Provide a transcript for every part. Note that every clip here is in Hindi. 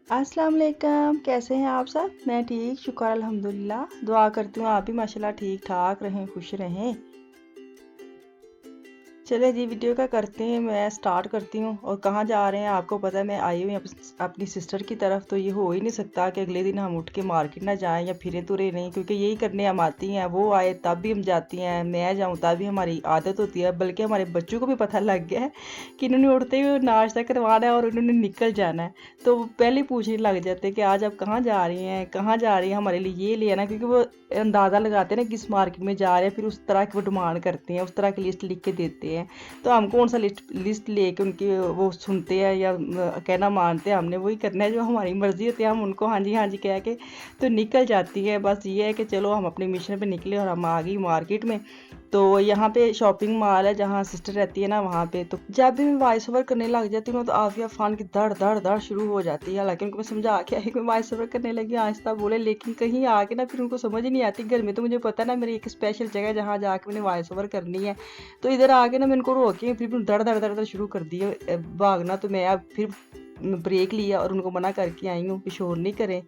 अस्सलाम वालेकुम, कैसे हैं आप सब? मैं ठीक, शुक्र अल्हम्दुलिल्लाह। दुआ करती हूँ आप भी माशाल्लाह ठीक ठाक रहें, खुश रहें। चले जी वीडियो का करते हैं, मैं स्टार्ट करती हूँ। और कहाँ जा रहे हैं आपको पता है, मैं आई हुई अपनी सिस्टर की तरफ। तो ये हो ही नहीं सकता कि अगले दिन हम उठ के मार्केट ना जाएं या फिरे तुरे नहीं, क्योंकि यही करने हम आती हैं। वो आए तब भी हम जाती हैं, मैं जाऊँ तब भी हमारी आदत होती है। बल्कि हमारे बच्चों को भी पता लग गया है कि इन्होंने उठते हुए नाश्ता करवाना है और इन्होंने निकल जाना है। तो वो पहले ही पूछने लग जाते हैं कि आज आप कहाँ जा रही हैं, कहाँ जा रही हैं, हमारे लिए ये ले आना। क्योंकि वो अंदाज़ा लगाते हैं ना किस मार्केट में जा रहे हैं, फिर उस तरह की वो डिमांड करते हैं, उस तरह की लिस्ट लिख के देते हैं। तो हम कौन सा लिस्ट लेके उनकी वो सुनते हैं या कहना मानते हैं। हमने वही करना है जो हमारी मर्ज़ी होती है, हम उनको हाँ जी कह के तो निकल जाती है। बस ये है कि चलो हम अपने मिशन पे निकले और हम आ गई मार्केट में। तो यहाँ पे शॉपिंग मॉल है जहाँ सिस्टर रहती है ना, वहाँ पे। तो जब भी मैं वॉइस ओवर करने लग जाती हूँ तो आफिया फ़ान की धड़ धड़ धड़ शुरू हो जाती है। हालांकि उनको मैं समझा के आई कि मैं वॉइस ओवर करने लगी, आहिस्ता बोले, लेकिन कहीं आके ना फिर उनको समझ ही नहीं आती। घर में तो मुझे पता है ना मेरी एक स्पेशल जगह है जहाँ जाके मैंने वॉइस ओवर करनी है। तो इधर आके ना मैं इनको रोके फिर धड़ धड़ धड़ धड़ शुरू कर दिया भागना। तो मैं अब फिर ब्रेक लिया और उनको मना करके आई हूँ कि शोर नहीं करें।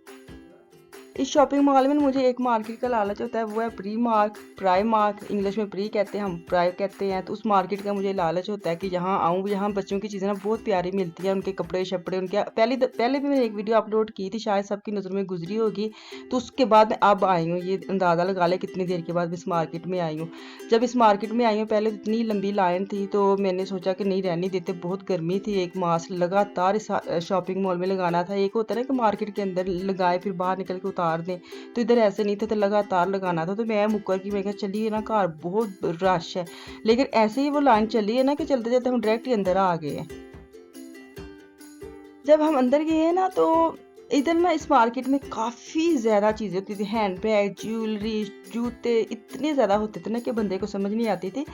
इस शॉपिंग मॉल में मुझे एक मार्केट का लालच होता है, वो है pre mark, prime mark. English में प्री कहते हैं, हम प्राइम कहते हैं। तो उस मार्केट का मुझे लालच होता है कि यहाँ आऊँ, यहाँ बच्चों की चीज़ें ना बहुत प्यारी मिलती हैं। उनके कपड़े शपड़े उनके पहले भी मैंने एक वीडियो अपलोड की थी, शायद सबकी नज़र में गुजरी होगी। तो उसके बाद मैं अब आई हूँ, ये अंदाज़ा लगा ले कितनी देर के बाद मैं इस मार्केट में आई हूँ। जब इस मार्केट में आई हूँ पहले तो इतनी लंबी लाइन थी, तो मैंने सोचा कि नहीं रहने देते, बहुत गर्मी थी। एक मास्क लगातार इस शॉपिंग मॉल में लगाना था। एक होता है ना कि मार्केट के अंदर लगाए फिर बाहर निकल के उतार दें, तो इधर ऐसे नहीं थे, तो लगातार लगाना था। तो मैं मुकर की, मैं कहा चलिए ना, कार बहुत रश है। लेकिन ऐसे ही वो लाइन चली है ना कि चलते चलते हम डायरेक्ट ही अंदर आ गए हैं। जब हम अंदर गए हैं ना, तो इधर ना इस मार्केट में काफ़ी ज़्यादा चीज़ें होती थी, हैंड बैग, ज्वेलरी, जूते इतने ज़्यादा होते थे ना कि बंदे को समझ नहीं आती थी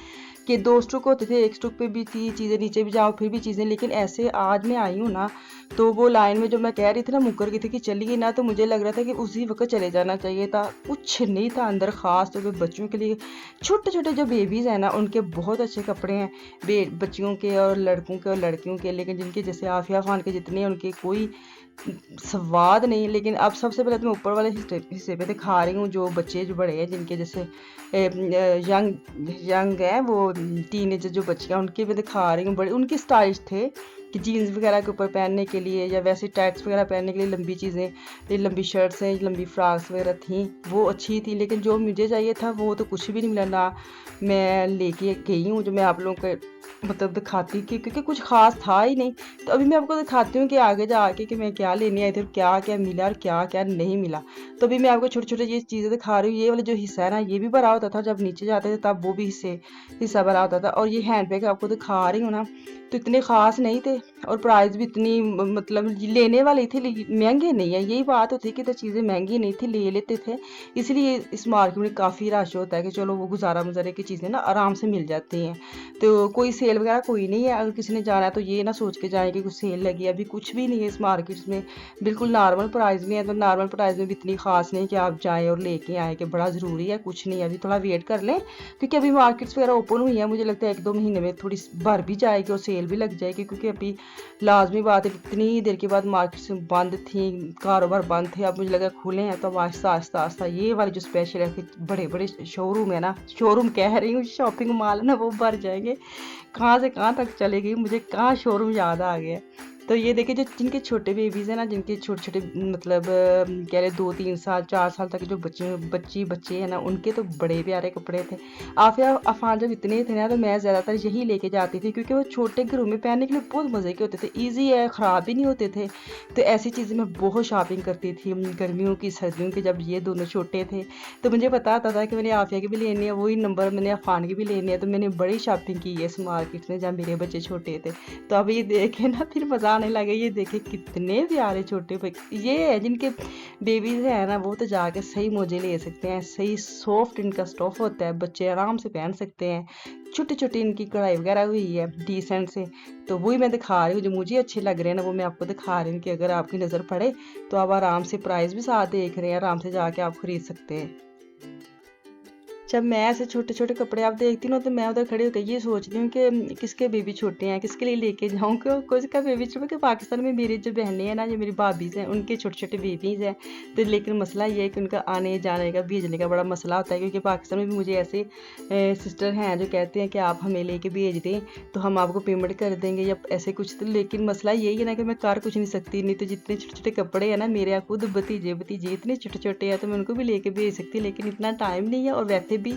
कि 2 स्टॉक होते थे, एक स्टॉक पे भी थी चीज़ें, नीचे भी जाओ फिर भी चीज़ें। लेकिन ऐसे आज मैं आई हूँ ना, तो वो लाइन में जो मैं कह रही थी ना, मुकर गई थी कि चलिए ना, तो मुझे लग रहा था कि उसी वक्त चले जाना चाहिए था। कुछ नहीं था अंदर ख़ास तो बच्चों के लिए। छोटे छोटे जो बेबीज़ हैं ना, उनके बहुत अच्छे कपड़े हैं, बच्चियों के और लड़कों के और लड़कियों के। लेकिन जिनके जैसे आफिया खान के जितने, उनके कोई स्वाद नहीं। लेकिन अब सबसे पहले तो मैं ऊपर वाले हिस्से पे दिखा रही हूँ, जो बच्चे जो बड़े हैं, जिनके जैसे यंग यंग है, वो टीनेजर जो बच्चियाँ, उनके मैं दिखा रही हूँ। बड़े उनके स्टाइल्स थे कि जीन्स वगैरह के ऊपर पहनने के लिए या वैसे टाइट्स वगैरह पहनने के लिए लंबी चीज़ें, ये लंबी शर्ट्स हैं, लंबी फ्रॉक्स वगैरह थी, वो अच्छी थी। लेकिन जो मुझे चाहिए था वो तो कुछ भी नहीं मिला ना। मैं लेके गई हूँ, जो मैं आप लोगों को मतलब दिखाती कि क्योंकि कुछ ख़ास था ही नहीं। तो अभी मैं आपको दिखाती हूँ कि आगे जाके कि मैं क्या लेने आई थी और क्या क्या मिला और क्या क्या नहीं मिला। तो अभी मैं आपको छोटे छोटे ये चीज़ें दिखा रही हूँ। ये वाला जो हिस्सा है ना, ये भी भरा होता था, जब नीचे जाते थे तब वो भी हिस्सा भरा होता था। और ये हैंड बैग आपको दिखा रही हूँ ना, तो इतने ख़ास नहीं थे और प्राइस भी इतनी मतलब लेने वाली थी, लेकिन महंगे नहीं है। यही बात होती है कि तो चीज़ें महंगी नहीं थी, ले लेते थे। इसलिए इस मार्केट में काफ़ी रश होता है कि चलो वो गुजारा मुजारे की चीज़ें ना आराम से मिल जाती हैं। तो कोई सेल वगैरह कोई नहीं है। अगर किसी ने जाना है तो ये ना सोच के जाए कि कुछ सेल लगी है, अभी कुछ भी नहीं है इस मार्केट में। बिल्कुल नॉर्मल प्राइस में है, तो नॉर्मल प्राइस में भी इतनी खास नहीं कि आप जाएँ और लेके आएँ कि बड़ा ज़रूरी है, कुछ नहीं है। अभी थोड़ा वेट कर लें, क्योंकि अभी मार्केट्स वगैरह ओपन हुई है। मुझे लगता है 1-2 महीने में थोड़ी भर भी जाएगी और सेल भी लग जाएगी, क्योंकि अभी लाजमी बात है, इतनी देर के बाद मार्केट्स बंद थी, कारोबार बंद थे। अब मुझे लगा खुले हैं, तो अब आहिस्ता आहिस्ता आहिस्ता ये वाले जो स्पेशल है, बड़े बड़े शोरूम है ना, शोरूम कह रही हूँ, शॉपिंग मॉल है ना, वो भर जाएंगे। कहाँ से कहाँ तक चले गई, मुझे कहाँ शोरूम याद आ गया। तो ये देखिए, जो जिनके छोटे बेबीज़ हैं ना, जिनके छोटे छोटे मतलब कह रहे 2-3 साल 4 साल तक के जो बच्चे हैं ना, उनके तो बड़े प्यारे कपड़े थे। आफिया अफान जब इतने थे ना, तो मैं ज़्यादातर यही लेके जाती थी, क्योंकि वो छोटे घरों में पहनने के लिए बहुत मज़े के होते थे, ईजी है, ख़राब भी नहीं होते थे। तो ऐसी चीज़ें मैं बहुत शॉपिंग करती थी गर्मियों की, सर्दियों की, जब ये दोनों छोटे थे। तो मुझे पता आता था कि मैंने आफिया की भी लेनी है, वही नंबर मैंने अफान की भी लेनी है। तो मैंने बड़ी शॉपिंग की है इस मार्केट में जब मेरे बच्चे छोटे थे। तो अब ये देखे ना फिर मज़ा आने लगे, ये देखे कितने प्यारे छोटे ये है जिनके बेबीज है ना, वो तो जाके सही मौजे ले सकते हैं। सही सॉफ्ट इनका स्टफ होता है, बच्चे आराम से पहन सकते हैं। छोटी छोटी इनकी कढ़ाई वगैरह हुई है डिसेंट से। तो वही मैं दिखा रही हूँ, जो मुझे अच्छे लग रहे हैं ना, वो मैं आपको दिखा रही हूँ कि अगर आपकी नज़र पड़े तो आप आराम से प्राइस भी साथ देख रहे हैं, आराम से जाके आप खरीद सकते हैं। जब मैं ऐसे छोटे-छोटे कपड़े आप देखती हूँ ना, तो मैं उधर खड़ी होकर ये सोचती हूँ कि किसके बेबी छोटे हैं, किसके लिए लेके जाऊँ, क्यों किसका बेबी छोटा, क्योंकि पाकिस्तान में मेरी जो बहनें हैं ना, जो मेरी भाभीज़ हैं, उनके छोटे-छोटे बेबीज़ हैं। तो लेकिन मसला ये है कि उनका आने-जाने का, भेजने का बड़ा मसला होता है, क्योंकि पाकिस्तान में भी मुझे ऐसे सिस्टर हैं जो कहते हैं कि आप हमें लेके भेज दें, तो हम आपको पेमेंट कर देंगे या ऐसे कुछ। तो लेकिन मसला यही है ना कि मैं कर कुछ नहीं सकती, नहीं तो जितने छोटे-छोटे कपड़े हैं ना, मेरे यहाँ खुद भतीजे इतने छोटे-छोटे हैं, तो मैं उनको भी लेके भेज सकती, लेकिन इतना टाइम नहीं है। और वैसे भी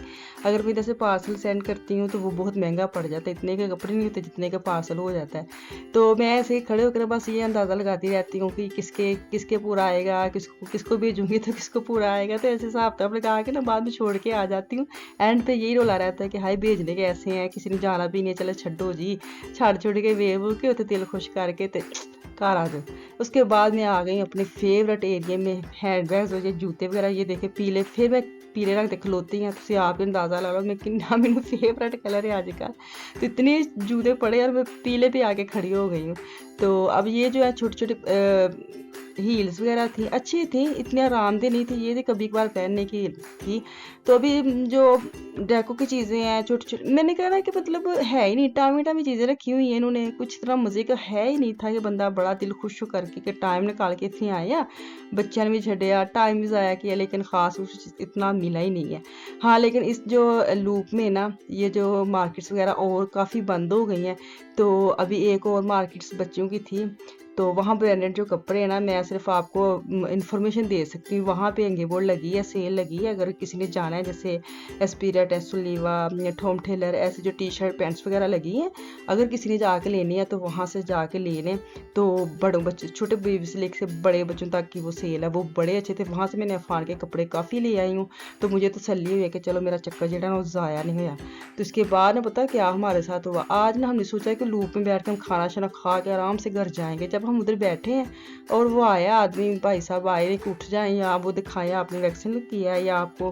अगर मैं इधर से पार्सल सेंड करती हूँ तो वो बहुत महंगा पड़ जाता है, इतने के कपड़े नहीं होते जितने का पार्सल हो जाता है। तो मैं ऐसे ही खड़े होकर बस ये अंदाज़ा लगाती रहती हूँ कि किसके किसके पूरा आएगा, किसको किसको भेजूँगी तो किसको पूरा आएगा। तो ऐसे हिसाब-किताब लगा के ना बाद में छोड़ के आ जाती हूँ। एंड पे यही रोला रहता है कि हाय भेजने कैसे हैं, किसी ने जाना भी नहीं है, चलो छड्डो जी, छड़-छुड़ के वेख-वूख के उत्थे दिल खुश करके ते घर आ जाओ। उसके बाद मैं आ गई अपने फेवरेट एरिया में, हैंड बैग्स हो गए, जूते वगैरह, ये देखे पीले, फिर मैं पीले रंग दे खलोती हैं, तुसीं आप ही अंदाज़ा ला लो मैं किन्ना मैनू फेवरेट कलर है अजकल। तो इतने जूते पड़े और मैं पीले पे आके खड़ी हो गई हूँ। तो अब ये जो है छोटे-छोटे हील्स वगैरह थी, अच्छी थी, इतनी आरामदेह नहीं थी, ये थी कभी-कभार पहनने की थी। तो अभी जो डेको की चीज़ें हैं छोटी-छोटी, मैंने कहा ना कि मतलब है ही नहीं, टामी-टामी चीज़ें रखी हुई हैं इन्होंने, कुछ इतना मज़े का है ही नहीं था कि बंदा बड़ा दिल खुश हो करके कि टाइम निकाल के इत्थे आए आ, बच्चों ने भी छड्डेआ, टाइम भी ज़ाया किया, लेकिन ख़ास कुछ इतना मिला ही नहीं है। हाँ, लेकिन इस जो लूप में ना, ये जो मार्केट्स वगैरह और काफ़ी बंद हो गई हैं, तो अभी एक और मार्केट्स बच्चों की थी, तो वहाँ ब्रांडेड जो कपड़े हैं ना, मैं सिर्फ आपको इन्फॉर्मेशन दे सकती हूँ। वहाँ पे एंगे बोर्ड लगी है, सेल लगी है, अगर किसी ने जाना है, जैसे एस्पीरिया, टेसुलीवा, टॉम टेलर, ऐसे जो टी शर्ट पैंट्स वगैरह लगी हैं, अगर किसी ने जाके लेनी है तो वहाँ से जाके ले लें। तो बड़ों बच्चे, छोटे बेबी से लेकर बड़े बच्चों तक की वो सेल है, वो बड़े अच्छे थे। वहाँ से मैंने अफान के कपड़े काफ़ी ले आई हूँ, तो मुझे तसल्ली हुई है कि चलो मेरा चक्कर जो है ना वो ज़ाया नहीं हुआ। तो इसके बाद ना पता क्या हमारे साथ हुआ, आज ना हमने सोचा कि लूप में बैठ के हम खाना शाना खा के आराम से घर जाएंगे। जब हम उधर बैठे हैं और वो आया आदमी, भाई साहब आए कि उठ जाएं, या वो दिखाएं आपने वैक्सीन किया है, या आपको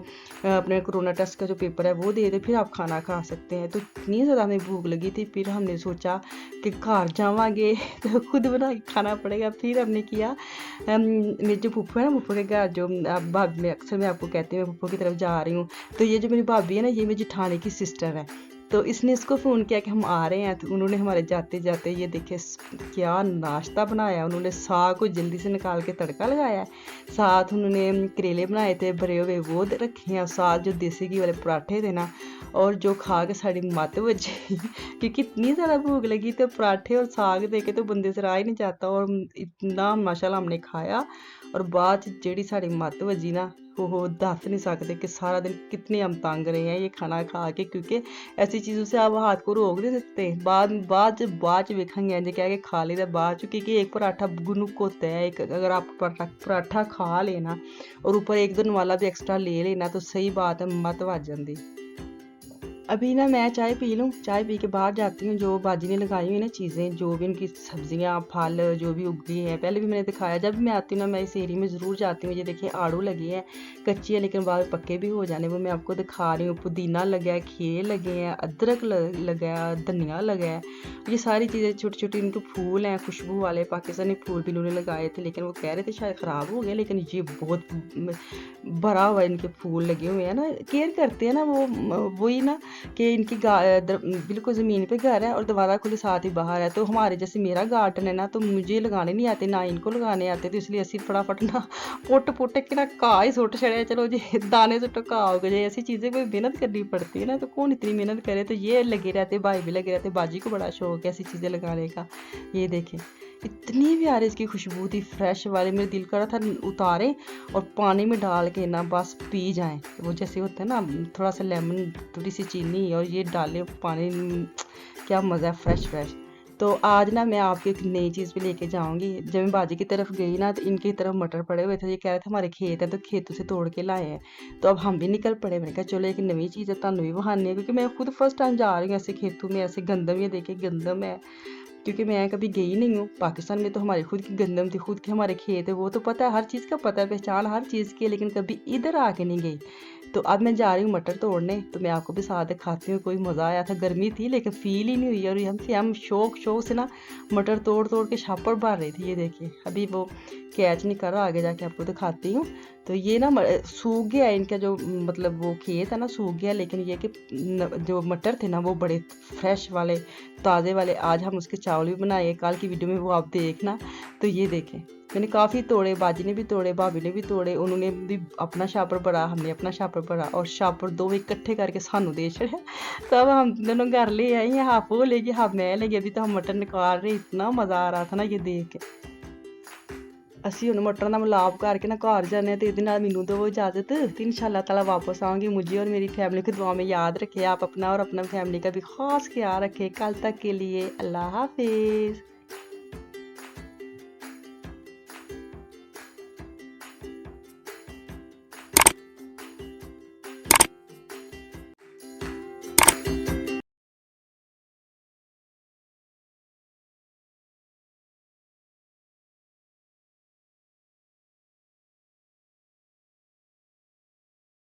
अपने कोरोना टेस्ट का जो पेपर है वो दे दे, फिर आप खाना खा सकते हैं। तो इतनी ज़्यादा हमें भूख लगी थी, फिर हमने सोचा कि घर जावांगे तो खुद बना के खाना पड़ेगा। फिर हमने किया, मेरी जो फूफो है ना, फूफो के घर जो भाभी, मैं अक्सर मैं आपको कहती हूँ मैं फूफो की तरफ जा रही हूँ, तो ये जो मेरी भाभी है ना, ये मेरी जेठानी की सिस्टर है। तो इसने इसको फ़ोन किया कि हम आ रहे हैं, तो उन्होंने हमारे जाते जाते ये देखे क्या नाश्ता बनाया। उन्होंने साग को जल्दी से निकाल के तड़का लगाया है, साथ उन्होंने करेले बनाए थे भरे हुए, वो रखे हैं, साथ जो देसी घी वाले पराठे थे ना, और जो खा के साड़ी मत बजी क्योंकि इतनी ज़्यादा भूख लगी, तो पराठे और साग देखे तो बंदे से रहा ही नहीं जाता। और इतना माशाल्लाह हमने खाया, और बाद जेह्ड़ी साड़ी मत बजी ना, ओहो दस नहीं सकते कि सारा दिन कितने हम तंग रहे हैं ये खाना खा के, क्योंकि ऐसी चीज़ों से आप हाथ को रोक नहीं सकते। बाद च वेखेंगे इंज कह के खा लेदा बाद च, क्योंकि एक पराठा गुनुक होता है, एक अगर आप पराठा खा लेना और ऊपर एक दो वाला भी एक्स्ट्रा ले लेना, तो सही बात है मत वज जाती। अभी ना मैं चाय पी लूँ, चाय पी के बाहर जाती हूँ। जो बाजी ने लगाई हुई ना चीज़ें, जो भी उनकी सब्जियाँ, फल जो भी उगी हैं, पहले भी मैंने दिखाया। जब भी मैं आती हूँ ना, मैं इस एरिया में ज़रूर जाती हूँ। ये देखिए आड़ू लगी है, कच्ची है लेकिन बाद में पक्के भी हो जाने, वो मैं आपको दिखा रही हूँ। पुदीना लगा है, खीरे लगे हैं, अदरक लगा है, धनिया लगा है। ये सारी चीज़ें छोटी छोटी, इनके फूल हैं खुशबू वाले, पाकिस्तानी फूल भी इन्होंने लगाए थे, लेकिन वो कह रहे थे शायद ख़राब हो गए, लेकिन ये बहुत भरा हुआ इनके फूल लगे हुए हैं ना। केयर करते हैं ना वो, वही ना कि इनकी बिल्कुल ज़मीन पे घर है और दरवाज़ा खुले साथ ही बाहर है। तो हमारे जैसे मेरा गार्डन है ना, तो मुझे लगाने नहीं आते, ना इनको लगाने आते, तो इसलिए असी फटाफट ना पुट के ना घाह ही सुट छड़े, चलो जी दाने सुटो घाह उग जाए। ऐसी चीज़ें कोई मेहनत करनी पड़ती है ना, तो कौन इतनी मेहनत करे। तो ये लगे रहते, भाई भी लगे रहते, बाजी को बड़ा शौक है ऐसी चीज़ें लगाने का। ये देखें इतनी प्यारी इसकी खुशबू थी, फ्रेश वाली, मेरा दिल कर रहा था उतारें और पानी में डाल के ना बस पी जाएं। वो जैसे होता है ना, थोड़ा सा लेमन, थोड़ी सी चीनी और ये डाले पानी, क्या मज़ा है, फ्रेश। तो आज ना मैं आपको एक नई चीज़ भी लेके जाऊंगी। जब मैं बाजी की तरफ गई ना, तो इनकी तरफ मटर पड़े हुए थे, ये कह रहे थे हमारे खेत हैं, तो खेतों से तोड़ के लाए हैं। तो अब हम भी निकल पड़े, मैंने कहा चलो एक नई चीज़ है, तुहानू भी बहाने है, क्योंकि मैं खुद फर्स्ट टाइम जा रही हूँ ऐसे खेतों में। ऐसे गंदम, ये देखे गंदम है, क्योंकि मैं कभी गई नहीं हूँ। पाकिस्तान में तो हमारी खुद की गंदम थी, खुद के हमारे खेत है, वो तो पता है, हर चीज़ का पता है, पहचान हर चीज़ की है, लेकिन कभी इधर आके नहीं गई। तो अब मैं जा रही हूँ मटर तोड़ने, तो मैं आपको भी साथ दिखाती हूँ। कोई मज़ा आया था, गर्मी थी लेकिन फील ही नहीं हुई, और हम शौक शौक से ना मटर तोड़ तोड़ के छापड़ भर रही थी। ये देखिए अभी वो कैच नहीं कर रहा, आगे जाके आपको दिखाती हूँ। तो ये ना सूख गया इनका जो मतलब वो खेत है ना, सूख गया, लेकिन ये कि जो मटर थे ना वो बड़े फ्रेश वाले, ताज़े वाले। आज हम उसके चावल भी बनाए, कल की वीडियो में वो आप देखना। तो ये देखें, मैंने काफ़ी तोड़े, बाजी ने भी तोड़े, भाभी ने भी तोड़े, उन्होंने भी अपना छापर भरा, हमने अपना छापर भरा, और छापर दो इकट्ठे करके सानू दे छड़े। तो अब हम दोनों घर ले आई हैं, हाफ वो लेगी हाफ मैं लेगी। अभी तो हम मटर निकाल रहे, इतना मज़ा आ रहा था ना ये देख के। ਅਸੀਂ ਹੁਣ मटर का मिलाप करके ना घर जाने, तो ये मैनू दो इजाज़त। तो इंशाल्लाह ताला वापस आऊँगी। मुझे और मेरी फैमिली को दुआ में याद रखे आप अपना और अपना फैमिली का भी खास ख्याल रखें। कल तक के लिए अल्लाह हाफिज़।